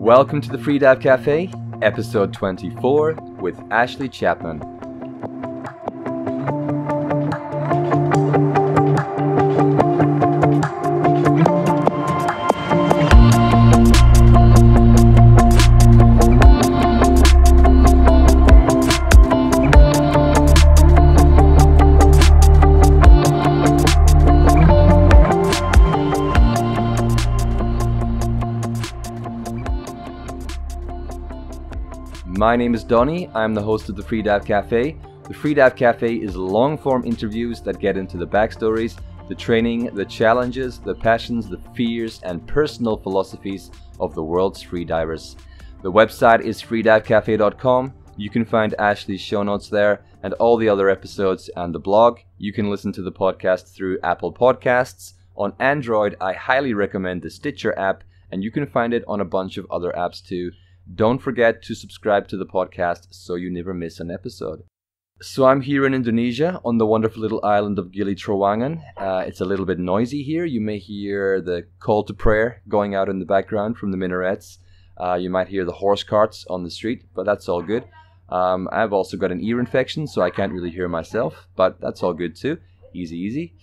Welcome to the Freedive Café, episode 24 with Ashley Chapman. My name is Donnie, I'm the host of the Freedive Café. The Freedive Café is long-form interviews that get into the backstories, the training, the challenges, the passions, the fears, and personal philosophies of the world's freedivers. The website is freedivecafé.com. You can find Ashley's show notes there and all the other episodes and the blog. You can listen to the podcast through Apple Podcasts. On Android, I highly recommend the Stitcher app, and you can find it on a bunch of other apps too. Don't forget to subscribe to the podcast so you never miss an episode. So I'm here in Indonesia on the wonderful little island of Gili Trawangan. It's a little bit noisy here. You may hear the call to prayer going out in the background from the minarets. You might hear the horse carts on the street, but that's all good. I've also got an ear infection, so I can't really hear myself, but that's all good too. Easy, easy.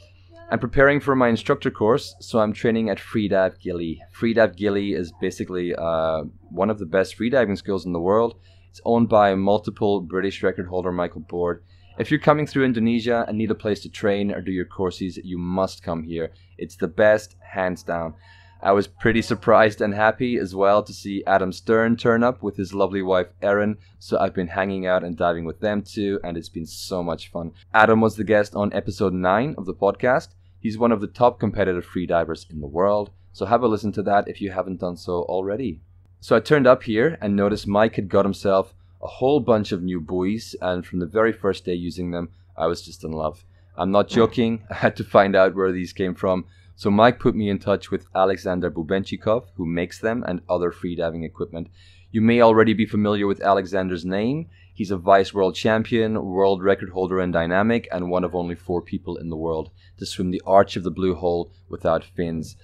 I'm preparing for my instructor course, so I'm training at Freedive Gili. Freedive Gili is basically one of the best freediving schools in the world. It's owned by multiple British record holder Michael Board. If you're coming through Indonesia and need a place to train or do your courses, you must come here. It's the best, hands down. I was pretty surprised and happy as well to see Adam Stern turn up with his lovely wife Erin, so I've been hanging out and diving with them too, and it's been so much fun. Adam was the guest on episode 9 of the podcast. He's one of the top competitive freedivers in the world, so have a listen to that if you haven't done so already. So I turned up here and noticed Mike had got himself a whole bunch of new buoys, and from the very first day using them, I was just in love. I'm not joking, I had to find out where these came from. So Mike put me in touch with Alexander Bubenchikov, who makes them and other freediving equipment. You may already be familiar with Alexander's name. He's a vice world champion, world record holder in dynamic, and one of only 4 people in the world to swim the arch of the blue hole without fins.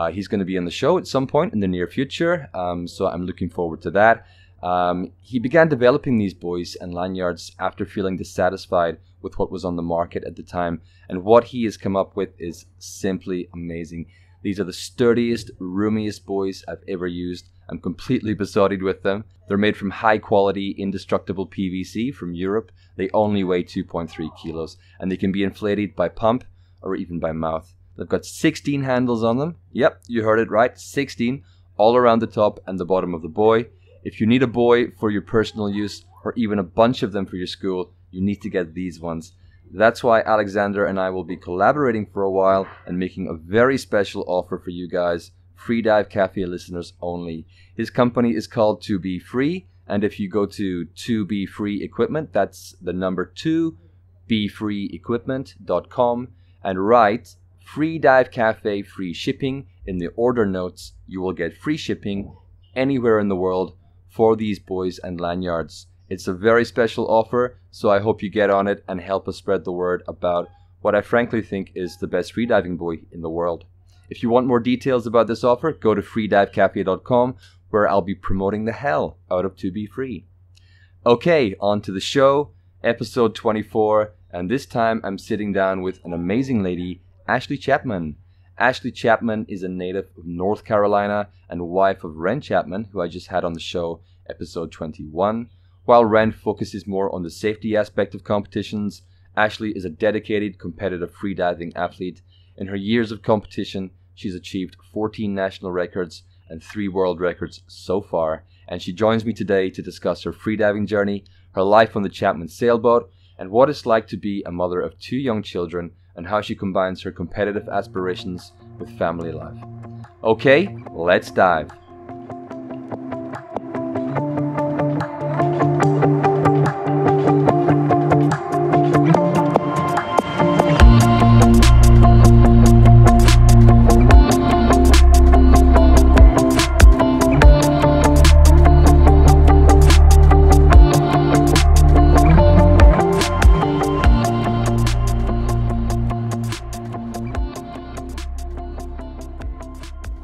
He's going to be on the show at some point in the near future, so I'm looking forward to that. He began developing these buoys and lanyards after feeling dissatisfied with what was on the market at the time, and what he has come up with is simply amazing. These are the sturdiest, roomiest buoys I've ever used. I'm completely besotted with them. They're made from high quality, indestructible PVC from Europe. They only weigh 2.3 kilos, and they can be inflated by pump or even by mouth. They've got 16 handles on them. Yep, you heard it right, 16, all around the top and the bottom of the buoy. If you need a buoy for your personal use, or even a bunch of them for your school, you need to get these ones. That's why Alexander and I will be collaborating for a while and making a very special offer for you guys, Freedive Café listeners only. His company is called To Be Free, and if you go to Be Free Equipment, that's the number 2, befreeequipment.com, and write Freedive Café free shipping in the order notes, you will get free shipping anywhere in the world for these buoys and lanyards. It's a very special offer, so I hope you get on it and help us spread the word about what I frankly think is the best freediving buoy in the world. If you want more details about this offer, go to freedivecafé.com, where I'll be promoting the hell out of To Be Free. Okay, on to the show, episode 24, and this time I'm sitting down with an amazing lady, Ashley Chapman. Ashley Chapman is a native of North Carolina and wife of Ren Chapman, who I just had on the show, episode 21. While Ren focuses more on the safety aspect of competitions, Ashley is a dedicated competitive freediving athlete. In her years of competition, she's achieved 14 national records and 3 world records so far, and she joins me today to discuss her freediving journey, her life on the Chapman sailboat, and what it's like to be a mother of 2 young children, and how she combines her competitive aspirations with family life. Okay, let's dive.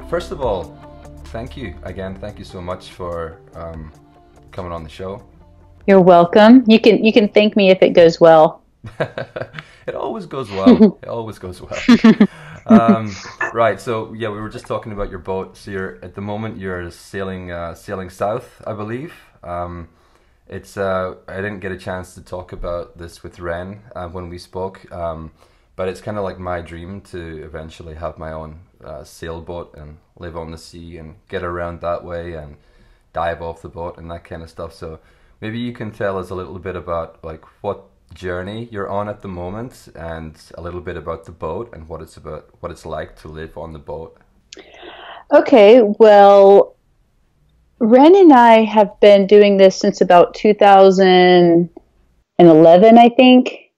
First of all, thank you again. Thank you so much for coming on the show. You're welcome. You can thank me if it goes well. It always goes well. It always goes well. Right. So yeah, we were just talking about your boat. So at the moment you're sailing south, I believe. It's I didn't get a chance to talk about this with Ren when we spoke, but it's kind of like my dream to eventually have my own sailboat and live on the sea and get around that way and dive off the boat and that kind of stuff. So maybe you can tell us a little bit about like what journey you're on at the moment and a little bit about the boat and what it's like to live on the boat. Okay, well, Ren and I have been doing this since about 2011, I think.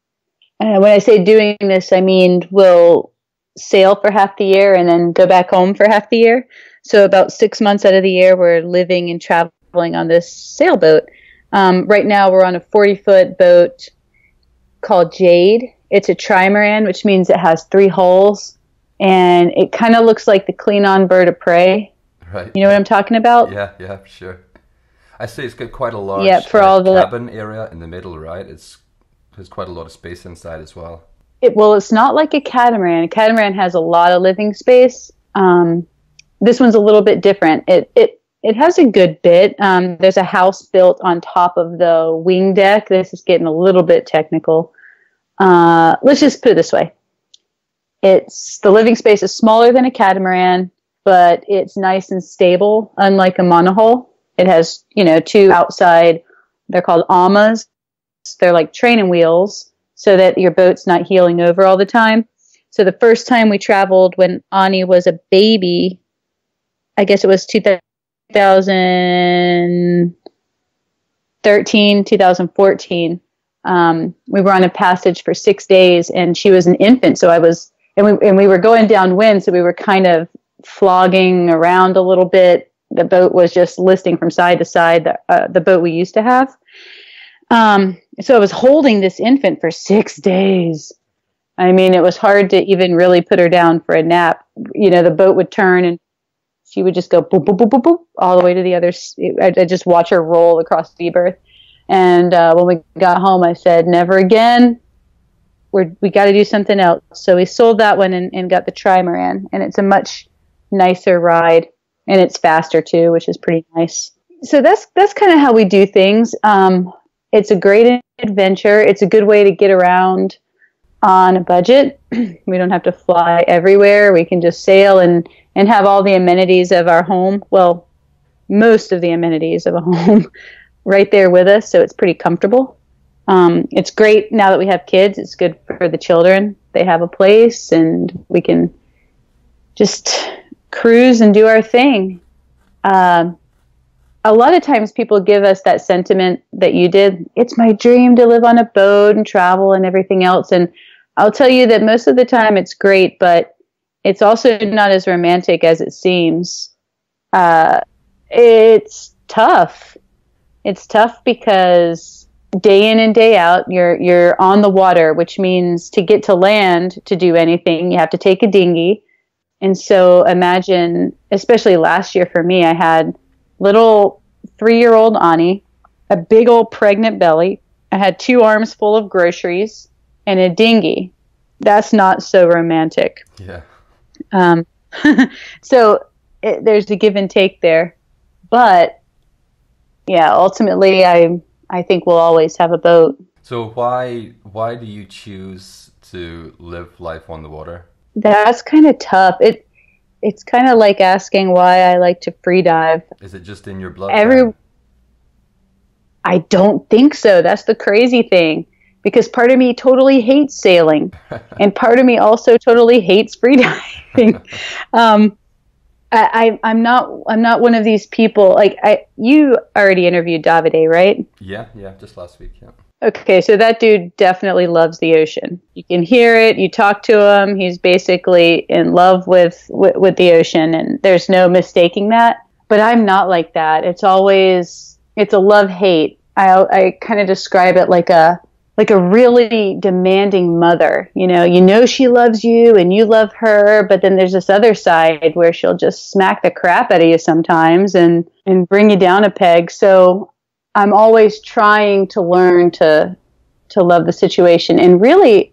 When I say doing this, I mean we'll sail for half the year and then go back home for half the year. So about 6 months out of the year, we're living and traveling on this sailboat. Right now, we're on a 40-foot boat called Jade. It's a trimaran, which means it has 3 hulls, and it kind of looks like the Klingon bird of prey. Right. You know what I'm talking about? Yeah, for sure. I see it's got quite a large cabin area in the middle, right? There's quite a lot of space inside as well. It's not like a catamaran. A catamaran has a lot of living space. This one's a little bit different. It has a good bit. There's a house built on top of the wing deck. This is getting a little bit technical. Let's just put it this way. The living space is smaller than a catamaran, but it's nice and stable, unlike a monohull. It has, 2 outside, they're called amas. They're like training wheels so that your boat's not heeling over all the time. So the first time we traveled when Ani was a baby, I guess it was 2013, 2014. We were on a passage for 6 days, and she was an infant. So we were going downwind, so we were kind of flogging around a little bit. The boat was just listing from side to side, the boat we used to have. So I was holding this infant for 6 days. I mean, it was hard to even really put her down for a nap. The boat would turn and she would just go boop, boop, boop, boop, boop, all the way to the other. I just watch her roll across the berth. And when we got home, I said, never again. We got to do something else. So we sold that one and got the trimaran. And it's a much nicer ride. And it's faster too, which is pretty nice. So that's kind of how we do things. It's a great adventure. It's a good way to get around on a budget. We don't have to fly everywhere. We can just sail and have all the amenities of our home. Well, most of the amenities of a home right there with us. So it's pretty comfortable. It's great now that we have kids. It's good for the children. They have a place and we can just cruise and do our thing. A lot of times people give us that sentiment that you did. It's my dream to live on a boat and travel and everything else. And I'll tell you that most of the time it's great, but it's also not as romantic as it seems. It's tough. It's tough because day in and day out, you're on the water, which means to get to land to do anything, you have to take a dinghy. And so imagine, especially last year for me, I had little 3-year-old Ani, a big old pregnant belly. I had 2 arms full of groceries and a dinghy. That's not so romantic. Yeah. So there's a give and take there. But yeah, ultimately I think we'll always have a boat. So why do you choose to live life on the water? That's kind of tough. It's kind of like asking why I like to freedive. Is it just in your blood? I don't think so. That's the crazy thing. Because part of me totally hates sailing. And part of me also totally hates freediving. I'm not one of these people. You already interviewed Davide, right? Yeah, just last week, yeah. Okay, so that dude definitely loves the ocean. You can hear it. You talk to him. He's basically in love with the ocean, and there's no mistaking that. But I'm not like that. It's a love-hate. I kind of describe it like a like a really demanding mother. You know she loves you and you love her, but then there's this other side where she'll just smack the crap out of you sometimes and bring you down a peg. So I'm always trying to learn to love the situation. And really,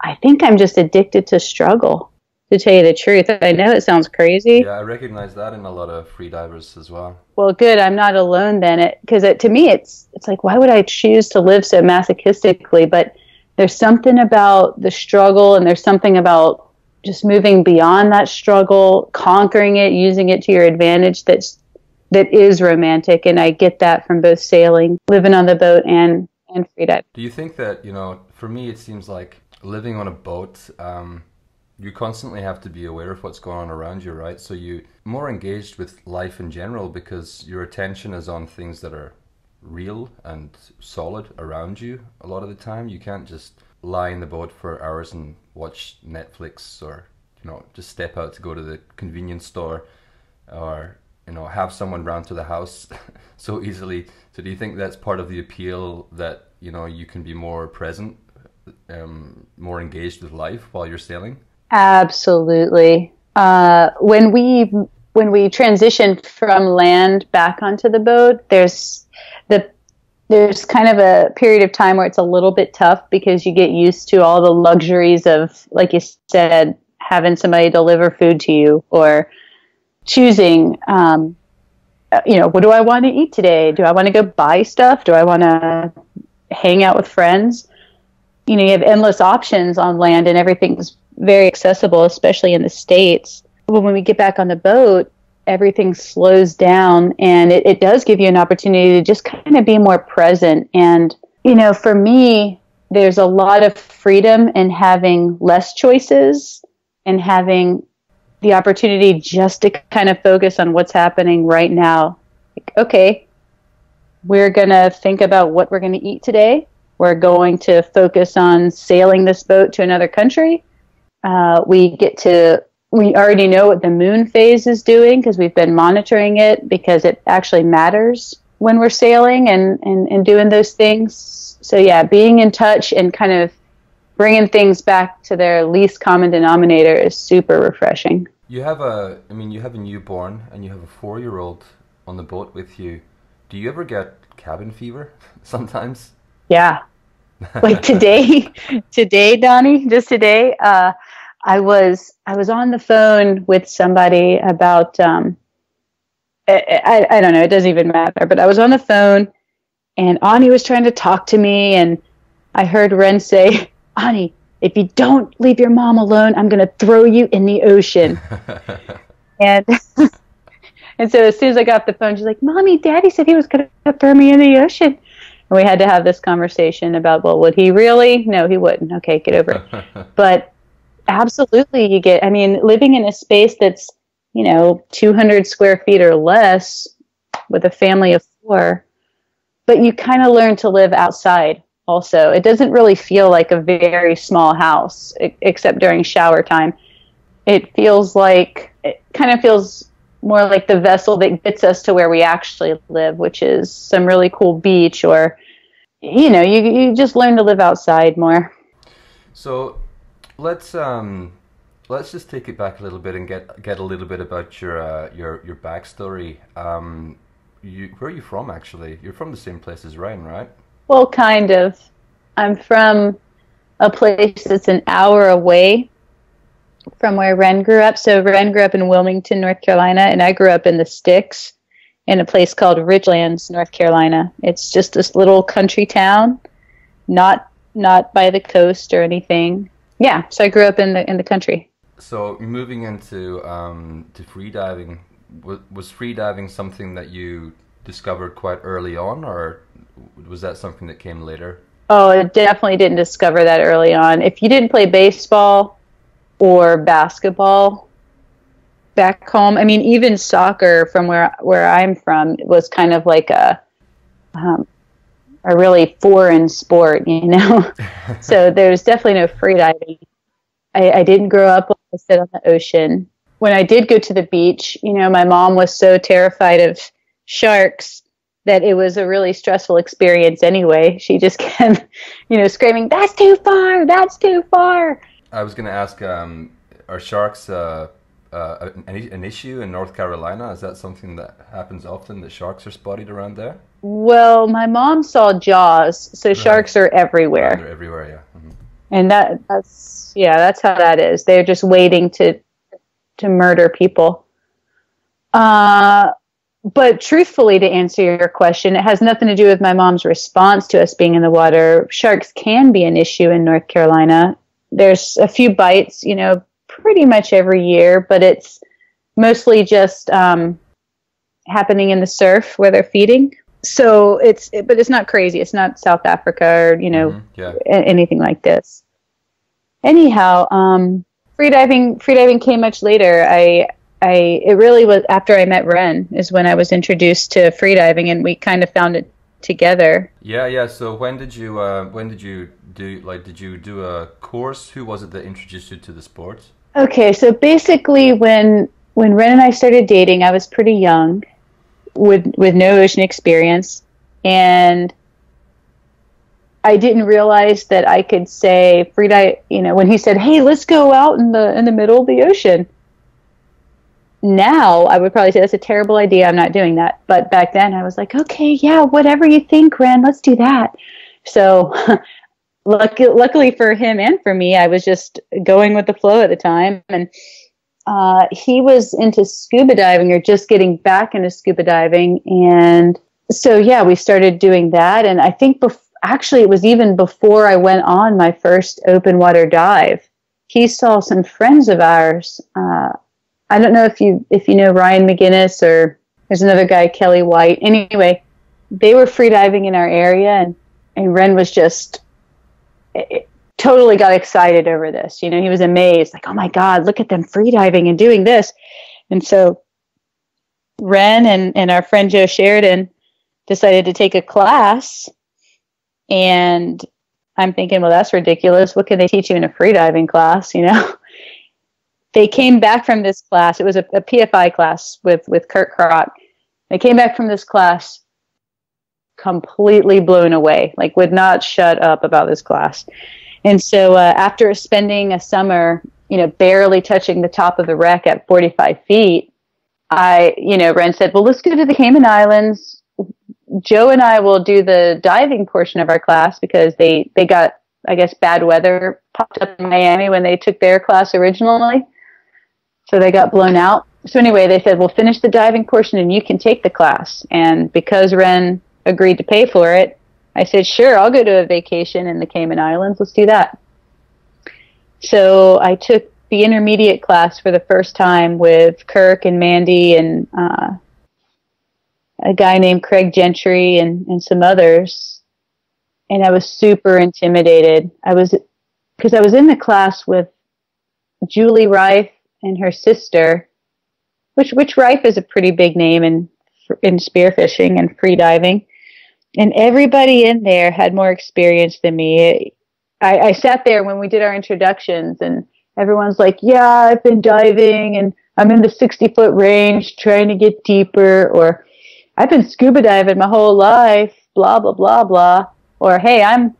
I think I'm just addicted to struggle, to tell you the truth. I know it sounds crazy. Yeah, I recognize that in a lot of freedivers as well. Well, good. I'm not alone then. Because to me, it's like, why would I choose to live so masochistically? But there's something about the struggle, and there's something about just moving beyond that struggle, conquering it, using it to your advantage that is romantic. And I get that from both sailing, living on the boat, and freediving. Do you think that, for me, it seems like living on a boat, you constantly have to be aware of what's going on around you, right? So you're more engaged with life in general because your attention is on things that are real and solid around you a lot of the time. You can't just lie in the boat for hours and watch Netflix, or, just step out to go to the convenience store, or, have someone round to the house so easily. So do you think that's part of the appeal, that, you can be more present, more engaged with life while you're sailing? Absolutely. When we transitioned from land back onto the boat, there's kind of a period of time where it's a little bit tough because you get used to all the luxuries of, like you said, having somebody deliver food to you, or choosing, what do I want to eat today? Do I want to go buy stuff? Do I want to hang out with friends? You have endless options on land, and everything's very accessible, especially in the States. But when we get back on the boat, everything slows down, and it does give you an opportunity to just kind of be more present. And, for me, there's a lot of freedom in having less choices and having the opportunity just to kind of focus on what's happening right now. Like, okay, we're going to think about what we're going to eat today. We're going to focus on sailing this boat to another country. We already know what the moon phase is doing because we've been monitoring it, because it actually matters when we're sailing and doing those things. So yeah, being in touch and kind of bringing things back to their least common denominator is super refreshing. You have a newborn and you have a 4-year-old on the boat with you. Do you ever get cabin fever sometimes? Yeah. Like today, Donnie, just today, I was on the phone with somebody about, I don't know, it doesn't even matter, but I was on the phone and Ani was trying to talk to me, and I heard Ren say, Ani, if you don't leave your mom alone, I'm going to throw you in the ocean. and so as soon as I got off the phone, she's like, Mommy, Daddy said he was going to throw me in the ocean. And we had to have this conversation about, well, would he really? No, he wouldn't. Okay, get over it. But absolutely, living in a space that's, 200 square feet or less with a family of 4, but you kind of learn to live outside also. It doesn't really feel like a very small house, except during shower time. It kind of feels more like the vessel that gets us to where we actually live, which is some really cool beach, or, you just learn to live outside more. So let's just take it back a little bit and get a little bit about your backstory. Where are you from, actually? You're from the same place as Ren, right? Well, kind of. I'm from a place that's an hour away from where Ren grew up. So Ren grew up in Wilmington, North Carolina, and I grew up in the sticks in a place called Ridgelands, North Carolina. It's just this little country town, not by the coast or anything. Yeah, so I grew up in the country. So moving into to freediving, was freediving something that you discovered quite early on, or was that something that came later? Oh, I definitely didn't discover that early on. If you didn't play baseball or basketball back home, even soccer from where I'm from was kind of like a really foreign sport, So there's definitely no freediving. I didn't grow up on the ocean. When I did go to the beach, my mom was so terrified of sharks that it was a really stressful experience anyway. She just kept, screaming, "That's too far! That's too far!" I was going to ask, are sharks an issue in North Carolina? Is that something that happens often, that sharks are spotted around there? Well, my mom saw Jaws, so Right. sharks are everywhere. They're everywhere, yeah. Mm-hmm. And that's how that is. They're just waiting to murder people. But truthfully, to answer your question, it has nothing to do with my mom's response to us being in the water. Sharks can be an issue in North Carolina. There's a few bites, pretty much every year, but it's mostly just happening in the surf where they're feeding. So but it's not crazy. It's not South Africa or, anything like this. Anyhow, freediving came much later. It really was after I met Ren is when I was introduced to freediving, and we kind of found it together. Yeah. So when did you did you do a course? Who was it that introduced you to the sport? Okay, so basically when Ren and I started dating, I was pretty young with no ocean experience, and I didn't realize that I could say freedive, when he said, "Hey, let's go out in the middle of the ocean." Now I would probably say that's a terrible idea. I'm not doing that. But back then I was like, okay, yeah, whatever you think, Ren, let's do that. So luckily for him and for me, I was just going with the flow at the time. And he was into scuba diving, or just getting back into scuba diving. And so, yeah, we started doing that. And I think actually it was even before I went on my first open water dive. He saw some friends of ours. I don't know if you know Ryan McGinnis, or there's another guy, Kelly White. Anyway, they were freediving in our area, and Ren was just totally got excited over this. He was amazed, like, "Oh my God, look at them freediving and doing this." And so Ren and our friend Joe Sheridan decided to take a class, and I'm thinking, well, that's ridiculous. What can they teach you in a freediving class, They came back from this class. It was a PFI class with Kurt Kroc. They came back from this class completely blown away, like would not shut up about this class. And so after spending a summer, barely touching the top of the wreck at 45 feet, Ren said, well, let's go to the Cayman Islands. Joe and I will do the diving portion of our class, because they got, I guess, bad weather popped up in Miami when they took their class originally. So they got blown out. So anyway, they said, we'll finish the diving portion and you can take the class. And because Ren agreed to pay for it, I said, sure, I'll go to a vacation in the Cayman Islands. Let's do that. So I took the intermediate class for the first time with Kirk and Mandy and a guy named Craig Gentry and some others. And I was super intimidated. Because I was in the class with Julie Rife and her sister, which Rife is a pretty big name in spearfishing and freediving. And everybody in there had more experience than me. I sat there when we did our introductions, and everyone's like, yeah, I've been diving, and I'm in the 60-foot range trying to get deeper, or I've been scuba diving my whole life, blah, blah, blah, blah. Or, hey, I'm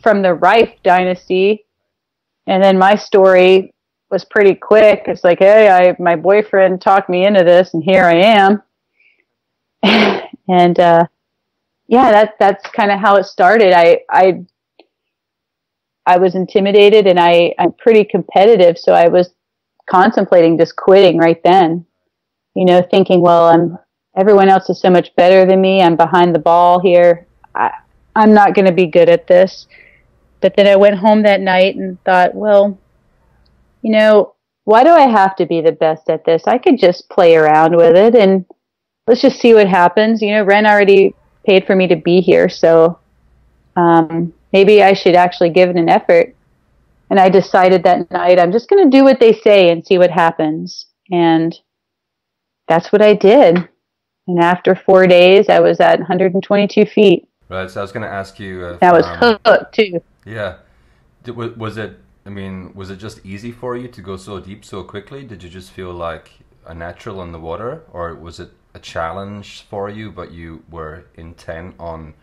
from the Rife dynasty. And then my story was pretty quick. It's like, hey, my boyfriend talked me into this, and here I am. And that's kind of how it started. I was intimidated, and I'm pretty competitive, so I was contemplating just quitting right then. Thinking, well, everyone else is so much better than me. I'm behind the ball here. I'm not going to be good at this. But then I went home that night and thought, well, why do I have to be the best at this? I could just play around with it, and let's just see what happens. Ren already paid for me to be here, so maybe I should actually give it an effort. And I decided that night, I'm just going to do what they say and see what happens. And that's what I did. And after 4 days, I was at 122 feet. Right, so I was going to ask you... I was hooked, too. Yeah. Was it just easy for you to go so deep so quickly? Did you just feel like a natural in the water? Or was it a challenge for you, but you were intent on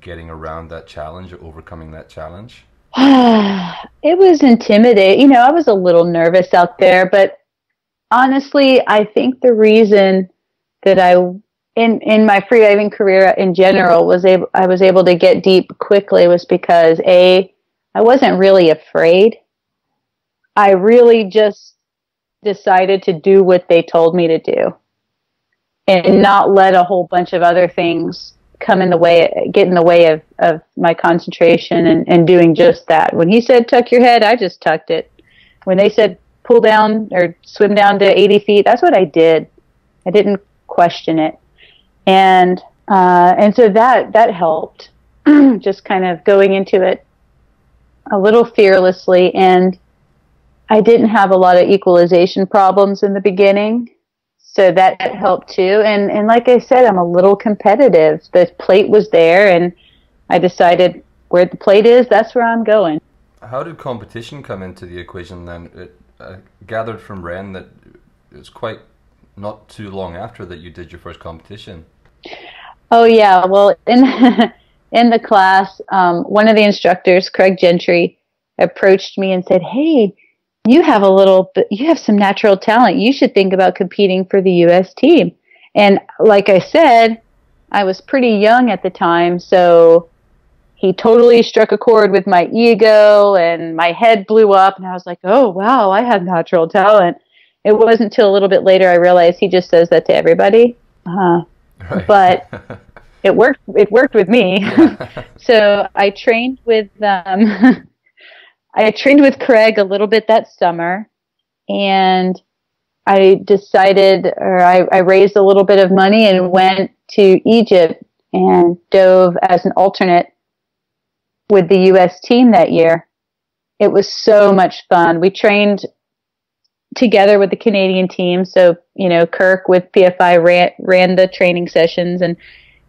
getting around that challenge or overcoming that challenge? It was intimidating. You know, I was a little nervous out there, but honestly, I think the reason that in my freediving career in general I was able to get deep quickly was because I wasn't really afraid. I really just decided to do what they told me to do and not let a whole bunch of other things get in the way of my concentration and doing just that. When he said tuck your head, I just tucked it. When they said pull down or swim down to 80 feet, that's what I did. I didn't question it. And so that helped, just kind of going into it a little fearlessly. And I didn't have a lot of equalization problems in the beginning, so that helped too. And like I said, I'm a little competitive. The plate was there, and I decided where the plate is, that's where I'm going. How did competition come into the equation then? I gathered from Ren that it was quite not too long after that you did your first competition. Oh yeah, well in the class, one of the instructors, Craig Gentry, approached me and said, "Hey, you have some natural talent. You should think about competing for the U.S. team." And like I said, I was pretty young at the time, so he totally struck a chord with my ego, and my head blew up, and I was like, "Oh wow, I have natural talent." It wasn't until a little bit later I realized he just says that to everybody. Right. But it worked. It worked with me. Yeah. So I trained with Craig a little bit that summer, and I decided, or I raised a little bit of money and went to Egypt and dove as an alternate with the U.S. team that year. It was so much fun. We trained together with the Canadian team. So, you know, Kirk with PFI ran the training sessions, and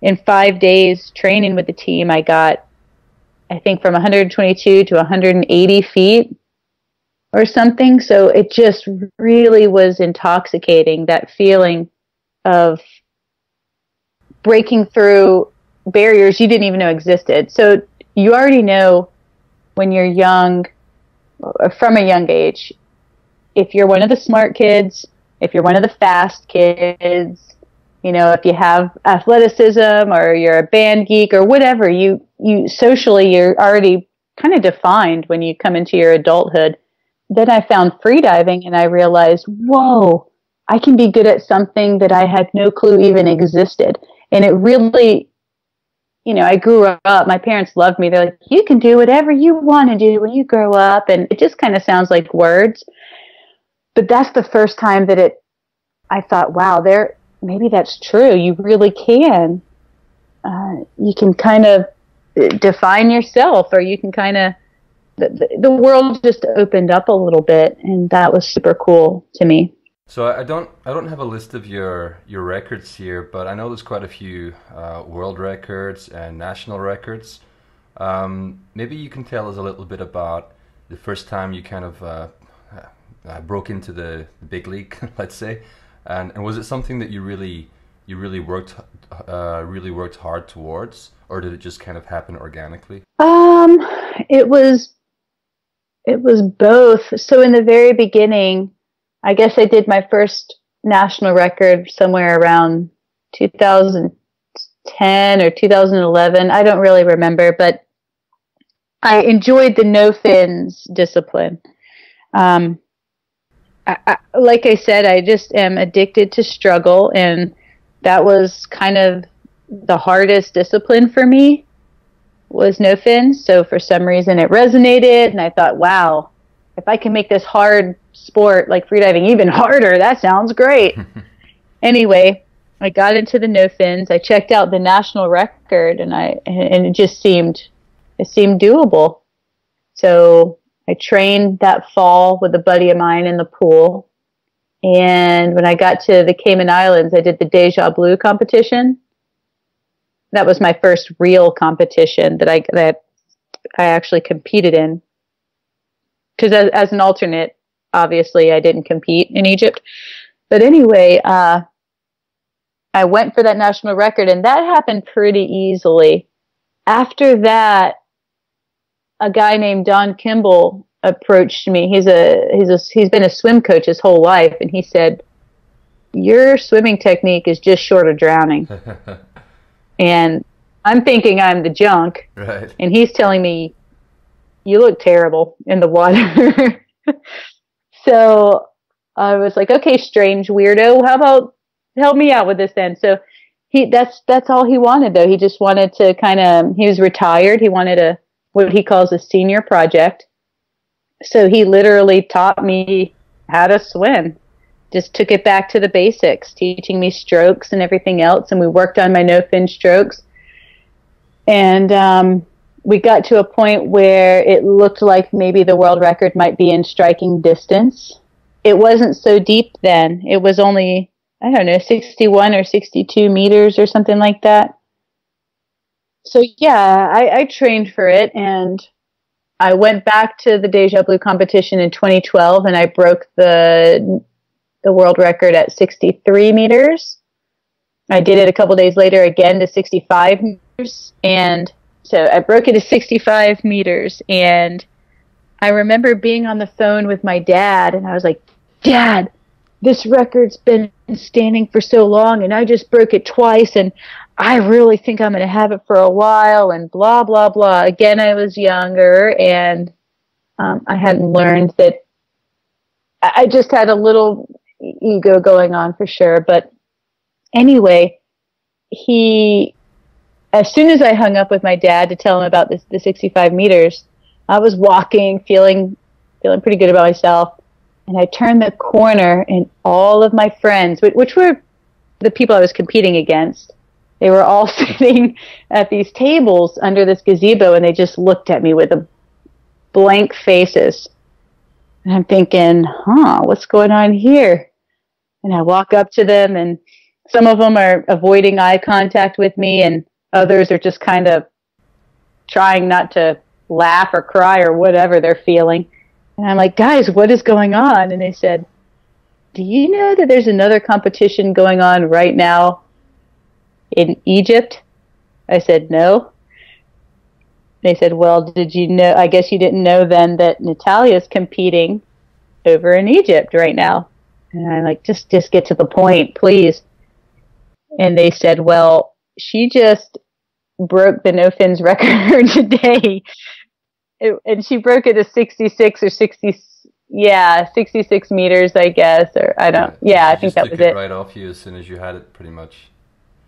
in 5 days training with the team, I got, I think, from 122 to 180 feet or something. So it just really was intoxicating, that feeling of breaking through barriers you didn't even know existed. So you already know when you're young, from a young age, if you're one of the smart kids, if you're one of the fast kids, you know, if you have athleticism or you're a band geek or whatever, you socially, you're already kind of defined when you come into your adulthood. Then I found freediving and I realized, whoa, I can be good at something that I had no clue even existed. And it really, you know, I grew up, my parents loved me. They're like, you can do whatever you want to do when you grow up. And it just kind of sounds like words. But that's the first time that I thought, wow, maybe that's true. You really can. You can kind of define yourself, or you can kind of, the world just opened up a little bit, and that was super cool to me. So I don't have a list of your records here, but I know there's quite a few world records and national records. Maybe you can tell us a little bit about the first time you kind of broke into the big league, let's say, and was it something that you really worked hard towards, or did it just kind of happen organically? It was both. So in the very beginning, I guess I did my first national record somewhere around 2010 or 2011. I don't really remember, but I enjoyed the no fins discipline. Like I said, I just am addicted to struggle, and that was kind of the hardest discipline for me, was no fins. So for some reason it resonated, and I thought, wow, if I can make this hard sport like freediving even harder, that sounds great. Anyway, I got into the no fins. I checked out the national record, and it just seemed doable. So I trained that fall with a buddy of mine in the pool. And when I got to the Cayman Islands, I did the Deja Blue competition. That was my first real competition that I actually competed in. Because as an alternate, obviously I didn't compete in Egypt. But anyway, I went for that national record, and that happened pretty easily. After that, a guy named Don Kimball approached me. He's been a swim coach his whole life, and he said, "Your swimming technique is just short of drowning." And I'm thinking I'm the junk, right? And he's telling me, "You look terrible in the water." So I was like, "Okay, strange weirdo, how about help me out with this then?" So that's all he wanted, though. He just wanted to he was retired. He wanted what he calls a senior project. So he literally taught me how to swim. Just took it back to the basics, teaching me strokes and everything else. And we worked on my no-fin strokes. And we got to a point where it looked like maybe the world record might be in striking distance. It wasn't so deep then. It was only, I don't know, 61 or 62 meters or something like that. So yeah, I trained for it, and I went back to the Deja Blue competition in 2012, and I broke the world record at 63 meters. I did it a couple days later again to 65 meters, and so I broke it to 65 meters, and I remember being on the phone with my dad, and I was like, "Dad, this record's been standing for so long, and I just broke it twice, and I really think I'm going to have it for a while," and blah, blah, blah. Again, I was younger, and I hadn't learned that. I just had a little ego going on for sure. But anyway, as soon as I hung up with my dad to tell him about the 65 meters, I was walking, feeling pretty good about myself. And I turned the corner, and all of my friends, which were the people I was competing against, they were all sitting at these tables under this gazebo, and they just looked at me with blank faces. And I'm thinking, what's going on here? And I walk up to them, and some of them are avoiding eye contact with me, and others are just kind of trying not to laugh or cry or whatever they're feeling. And I'm like, "Guys, what is going on?" And they said, "Do you know that there's another competition going on right now in Egypt?" I said, "No." They said, "Well, did you know, I guess you didn't know then that Natalia's competing over in Egypt right now." And I'm like, just get to the point, please. And they said, "Well, she just broke the no-fins record today." And she broke it to 66 or 66 meters, I guess, or I don't. Yeah, I think that was it. Right off you as soon as you had it, pretty much.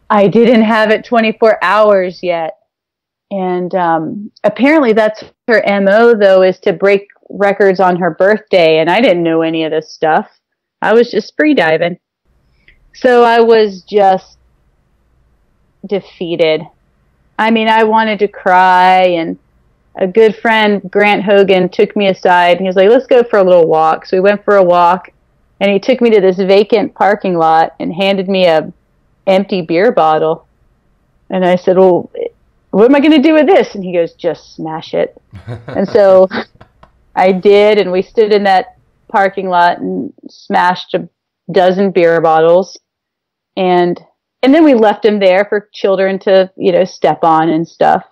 I didn't have it 24 hours yet, and apparently that's her MO, though, is to break records on her birthday. And I didn't know any of this stuff. I was just freediving, so I was just defeated. I mean, I wanted to cry, and a good friend, Grant Hogan, took me aside, and he was like, "Let's go for a little walk." So we went for a walk, and he took me to this vacant parking lot and handed me a empty beer bottle. And I said, "Well, what am I going to do with this?" And he goes, "Just smash it." And so I did, and we stood in that parking lot and smashed a dozen beer bottles. And then we left him there for children to, step on and stuff.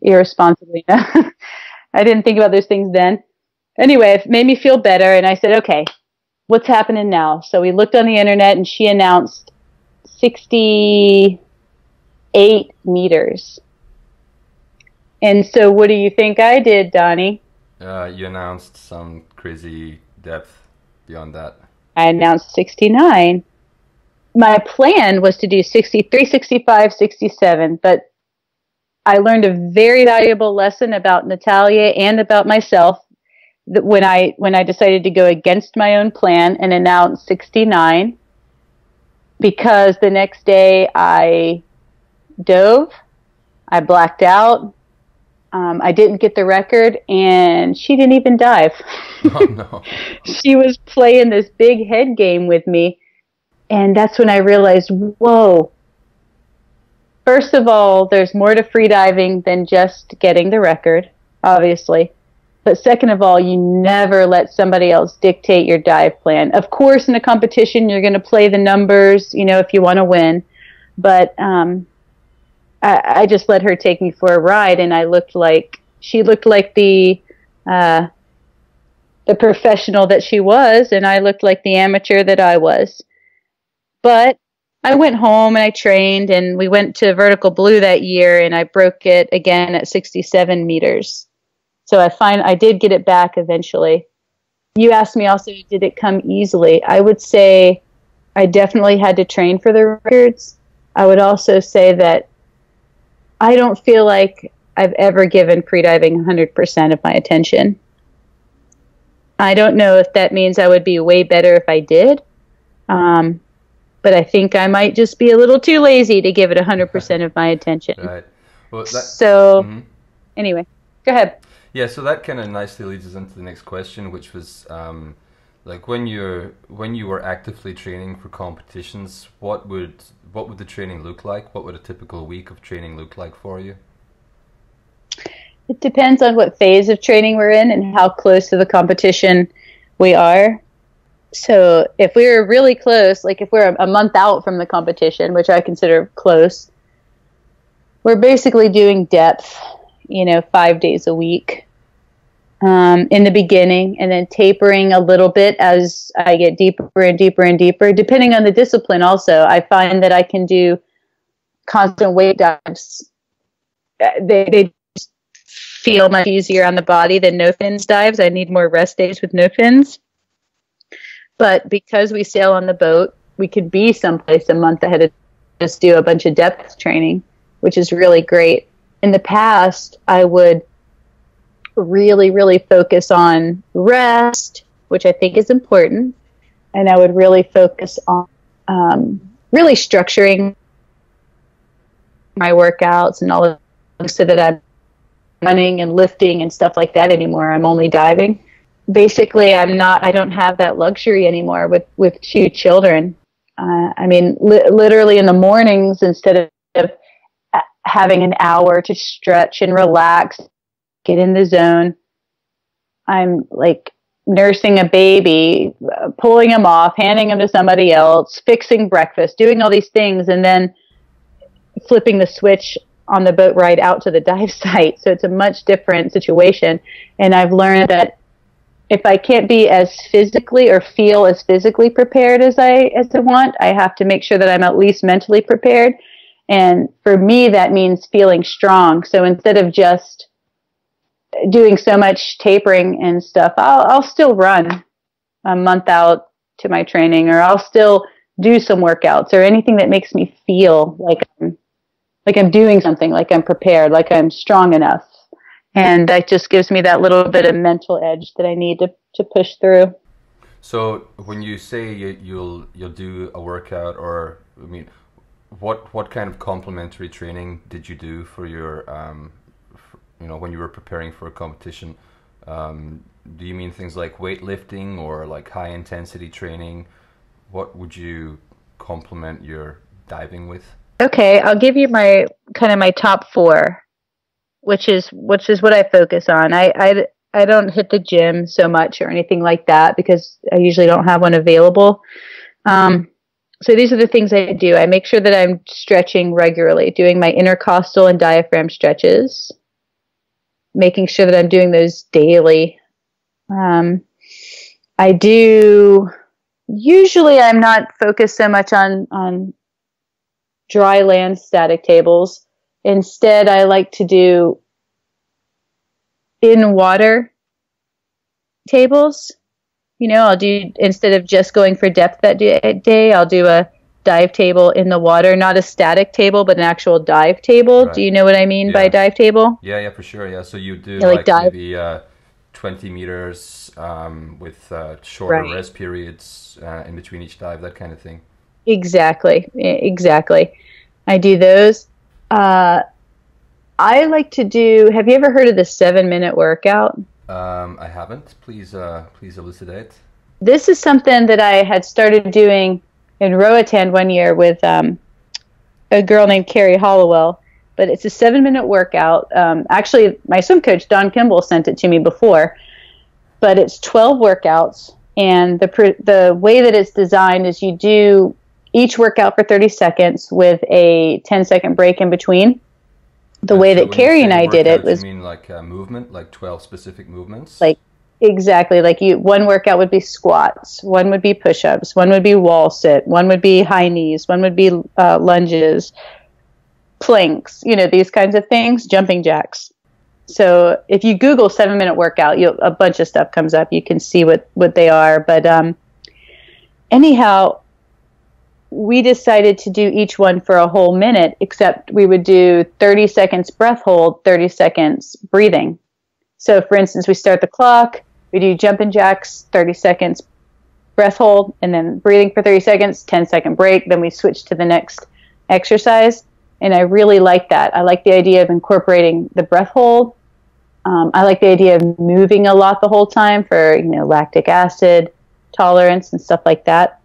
Irresponsibly. I didn't think about those things then. Anyway, it made me feel better, and I said, "Okay, what's happening now?" So we looked on the internet, and she announced 68 meters. And so what do you think I did, Donnie? You announced some crazy depth beyond that. I announced 69. My plan was to do 63, 65, 67, but I learned a very valuable lesson about Natalia and about myself that when I decided to go against my own plan and announce 69, because the next day I dove, I blacked out, I didn't get the record, and she didn't even dive. Oh, no. She was playing this big head game with me, and that's when I realized, whoa. First of all, there's more to freediving than just getting the record, obviously. But second of all, you never let somebody else dictate your dive plan. Of course, in a competition, you're going to play the numbers, if you want to win. But I just let her take me for a ride, and she looked like the professional that she was, and I looked like the amateur that I was. But I went home and I trained, and we went to Vertical Blue that year, and I broke it again at 67 meters. So I did get it back eventually. You asked me also, did it come easily? I would say I definitely had to train for the records. I would also say that I don't feel like I've ever given freediving 100% of my attention. I don't know if that means I would be way better if I did. But I think I might just be a little too lazy to give it 100% of my attention. Right. Well, Anyway, go ahead. Yeah, so that kind of nicely leads us into the next question, which was like when you were actively training for competitions, what would the training look like? What would a typical week of training look like for you? It depends on what phase of training we're in and how close to the competition we are. So if we're really close, like if we're a month out from the competition, which I consider close, we're basically doing depth, 5 days a week in the beginning, and then tapering a little bit as I get deeper and deeper and deeper, depending on the discipline also. I find that I can do constant weight dives. They feel much easier on the body than no fins dives. I need more rest days with no fins. But because we sail on the boat, we could be someplace a month ahead of just do a bunch of depth training, which is really great. In the past, I would really, really focus on rest, which I think is important. And I would really focus on really structuring my workouts and all of that, so that I'm running and lifting and stuff like that anymore. I'm only diving. Basically, I don't have that luxury anymore with 2 children. Literally in the mornings, instead of having an hour to stretch and relax, get in the zone, I'm like nursing a baby, pulling him off, handing him to somebody else, fixing breakfast, doing all these things, and then flipping the switch on the boat ride out to the dive site. So it's a much different situation. And I've learned that if I can't be as physically or feel as physically prepared as I want, I have to make sure that I'm at least mentally prepared. And for me, that means feeling strong. So instead of just doing so much tapering and stuff, I'll still run a month out to my training, or I'll still do some workouts or anything that makes me feel like I'm doing something, like I'm prepared, like I'm strong enough. And that just gives me that little bit of mental edge that I need to push through. So when you say you'll do a workout, or what kind of complementary training did you do for your when you were preparing for a competition? Do you mean things like weightlifting or like high intensity training? What would you complement your diving with? Okay, I'll give you my top 4, which is what I focus on. I don't hit the gym so much or anything like that because I usually don't have one available. So these are the things I do. I make sure that I'm stretching regularly, doing my intercostal and diaphragm stretches, making sure that I'm doing those daily. Usually I'm not focused so much on dry land static tables. Instead, I like to do in water tables. I'll do, instead of just going for depth that day, I'll do a dive table in the water, not a static table, but an actual dive table. Right. Do you know what I mean by dive table? Yeah, for sure. Yeah, so you do maybe 20 meters with shorter rest periods in between each dive, that kind of thing. Exactly. I do those. I like to do, have you ever heard of the 7-minute workout? I haven't. Please elucidate. This is something that I had started doing in Roatan one year with a girl named Carrie Hollowell. But it's a 7-minute workout. Actually, my swim coach, Don Kimball, sent it to me before. But it's 12 workouts. And the way that it's designed is you do each workout for 30 seconds with a 10-second break in between. The way that Carrie and I did it was... You mean like movement, like 12 specific movements? Like, exactly. Like one workout would be squats, one would be push-ups, one would be wall sit, one would be high knees, one would be lunges, planks, these kinds of things, jumping jacks. So if you Google 7-minute workout, a bunch of stuff comes up. You can see what they are. But anyhow, we decided to do each one for a whole minute, except we would do 30 seconds breath hold, 30 seconds breathing. So for instance, we start the clock, we do jumping jacks, 30 seconds breath hold, and then breathing for 30 seconds, 10-second break. Then we switch to the next exercise. And I really like that. I like the idea of incorporating the breath hold. I like the idea of moving a lot the whole time for, lactic acid tolerance and stuff like that.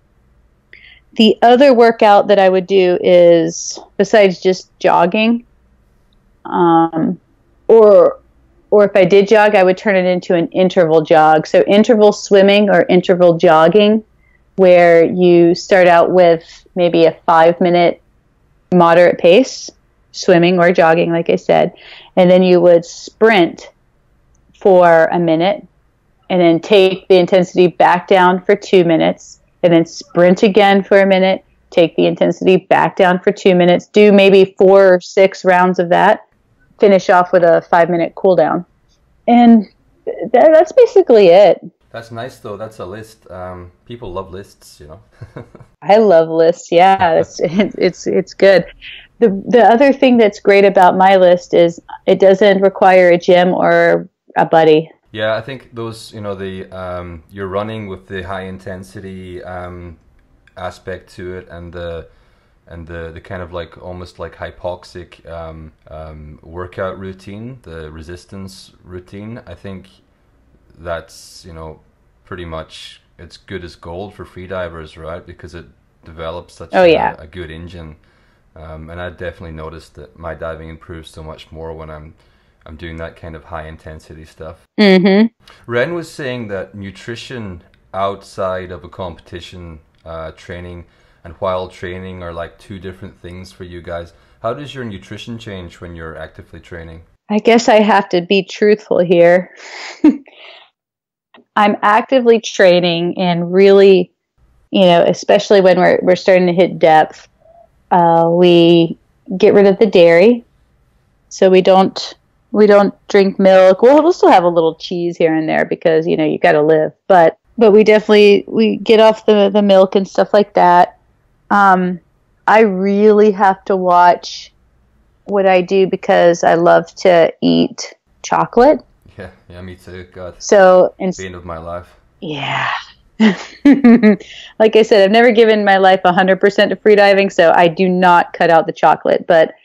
The other workout that I would do is, besides just jogging, or if I did jog, I would turn it into an interval jog. So interval swimming or interval jogging, where you start out with maybe a 5-minute moderate pace, swimming or jogging, like I said, and then you would sprint for a minute and then take the intensity back down for 2 minutes and then sprint again for a minute, take the intensity back down for 2 minutes, do maybe 4 or 6 rounds of that, finish off with a 5-minute cool down. And that's basically it. That's nice, though. That's a list. People love lists, I love lists. Yeah, it's good. The other thing that's great about my list is it doesn't require a gym or a buddy. Yeah, I think those, you're running with the high intensity aspect to it, and the kind of like almost like hypoxic workout routine, the resistance routine. I think that's pretty much, it's good as gold for freedivers, right? Because it develops such a good engine, and I definitely noticed that my diving improves so much more when I'm doing that kind of high intensity stuff. Mm-hmm. Ren was saying that nutrition outside of a competition, training and while training are like 2 different things for you guys. How does your nutrition change when you're actively training? I guess I have to be truthful here. I'm actively training, and really, especially when we're starting to hit depth, we get rid of the dairy. So we don't drink milk. We'll still have a little cheese here and there because, you got to live. But we get off the milk and stuff like that. I really have to watch what I do because I love to eat chocolate. Yeah, me too. God. So, bane of my life. Yeah. Like I said, I've never given my life 100% to freediving, so I do not cut out the chocolate. But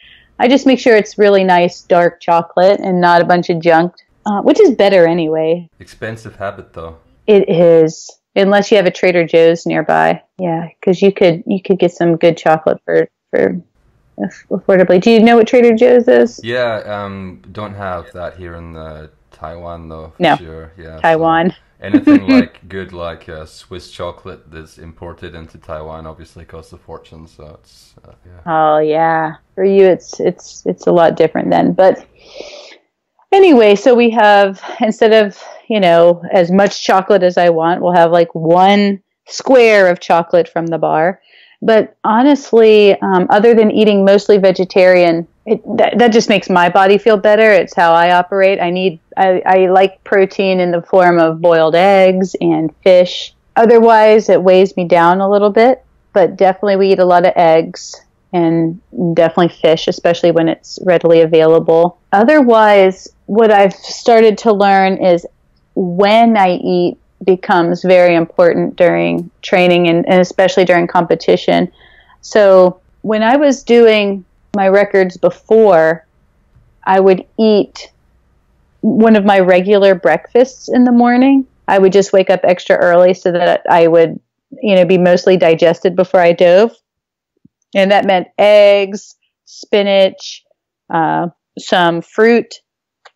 I just make sure it's really nice dark chocolate and not a bunch of junk, which is better anyway. Expensive habit, though. It is, unless you have a Trader Joe's nearby. Yeah, because you could get some good chocolate for affordably. Do you know what Trader Joe's is? Yeah, don't have that here in Taiwan, though. No, sure. Yeah, Taiwan. So anything like good, like Swiss chocolate that's imported into Taiwan, obviously costs a fortune. So it's yeah. Oh yeah, for you it's a lot different then. But anyway, so we have, instead of as much chocolate as I want, we'll have like 1 square of chocolate from the bar. But honestly, other than eating mostly vegetarian, that just makes my body feel better. It's how I operate. I like protein in the form of boiled eggs and fish. Otherwise, it weighs me down a little bit. But definitely we eat a lot of eggs and definitely fish, especially when it's readily available. Otherwise, what I've started to learn is when I eat becomes very important during training and especially during competition. So when I was doing my records before, I would eat one of my regular breakfasts in the morning. I would just wake up extra early so that I would, be mostly digested before I dove. And that meant eggs, spinach, some fruit,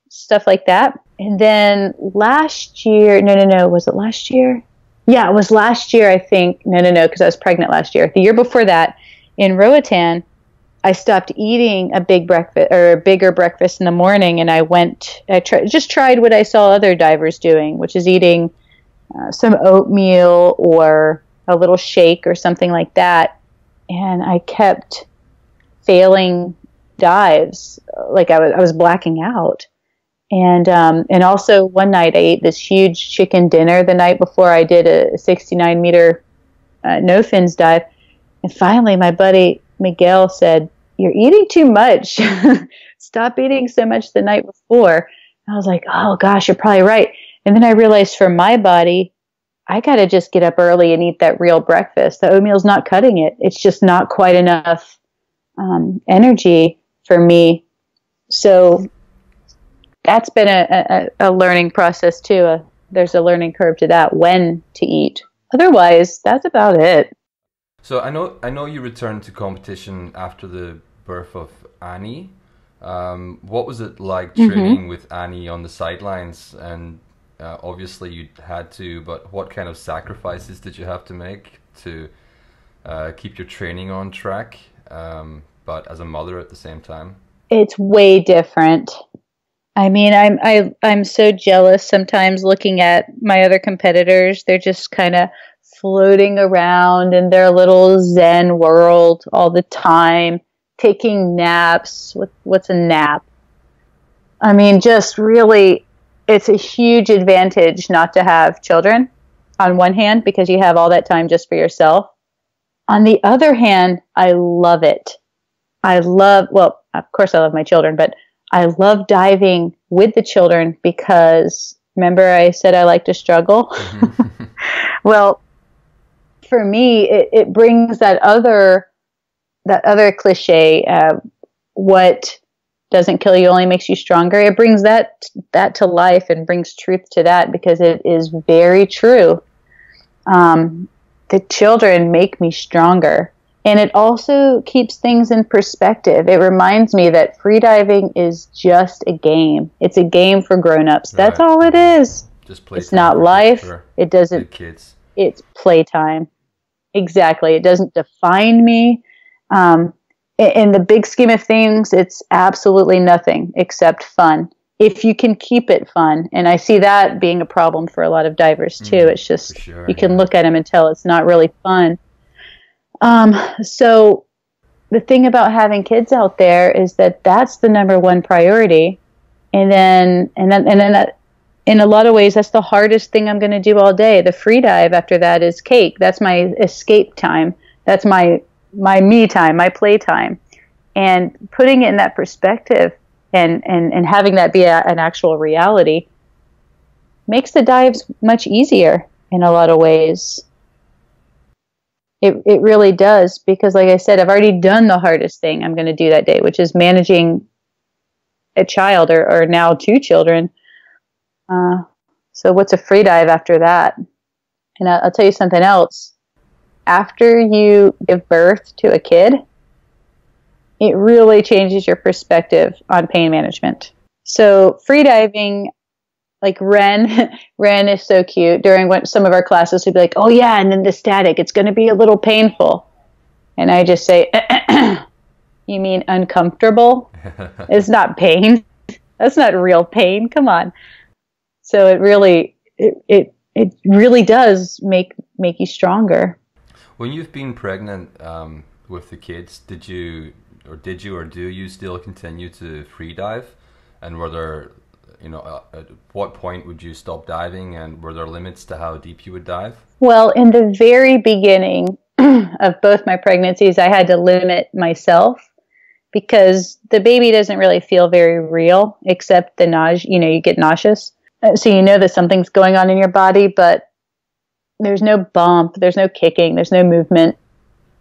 stuff like that. And then last year, no, was it last year? Yeah, it was last year, I think. No, because I was pregnant last year. The year before that, in Roatan, I stopped eating a big breakfast or a bigger breakfast in the morning, and just tried what I saw other divers doing, which is eating some oatmeal or a little shake or something like that. And I kept failing dives, like I was blacking out. And also one night I ate this huge chicken dinner the night before I did a 69-meter no fins dive. And finally my buddy Miguel said, "You're eating too much. Stop eating so much the night before." And I was like, oh gosh, you're probably right. And then I realized for my body, I got to just get up early and eat that real breakfast. The oatmeal's not cutting it. It's just not quite enough energy for me. So that's been a learning process too. There's a learning curve to that, when to eat. Otherwise, that's about it. So I know you returned to competition after the birth of Annie. What was it like training with Annie on the sidelines? And obviously you had to, but what kind of sacrifices did you have to make to keep your training on track, but as a mother at the same time? It's way different. I mean, I'm so jealous sometimes looking at my other competitors. They're just kind of floating around in their little Zen world all the time, taking naps. What's a nap? I mean, just really, it's a huge advantage not to have children on one hand, because you have all that time just for yourself. On the other hand, I love it. Well, of course I love my children, but I love diving with the children because remember I said I like to struggle? Well, for me, it brings that other cliche, what doesn't kill you only makes you stronger. It brings that to life and brings truth to that, because it is very true. The children make me stronger. And it also keeps things in perspective. It reminds me that freediving is just a game. It's a game for grown-ups. Right. That's all it is. Just play. It's not life. Sure. It doesn't. Kids. It's playtime. Exactly. It doesn't define me. In the big scheme of things, it's absolutely nothing except fun. If you can keep it fun. And I see that being a problem for a lot of divers too. It's just, you can look at them and tell it's not really fun. So the thing about having kids out there is that that's the number one priority. And then that, in a lot of ways, that's the hardest thing I'm going to do all day. The free dive after that is cake. That's my escape time. That's my me time, my play time. And putting it in that perspective and having that be an actual reality makes the dives much easier in a lot of ways. It really does, because like I said, I've already done the hardest thing I'm going to do that day, which is managing a child or now 2 children. So what's a free dive after that? And I'll tell you something else. After you give birth to a kid, it really changes your perspective on pain management. So freediving, like Ren is so cute. During some of our classes, he'd be like, "Oh yeah, and then the static, it's going to be a little painful." And I just say, "You mean uncomfortable? It's not pain. That's not real pain. Come on." So it really does make you stronger. When you've been pregnant with the kids, did you or do you still continue to free dive? And were there, at what point would you stop diving, and were there limits to how deep you would dive? Well, in the very beginning of both my pregnancies, I had to limit myself because the baby doesn't really feel very real, except the nausea. You get nauseous. So you know that something's going on in your body, but there's no bump, there's no kicking, there's no movement.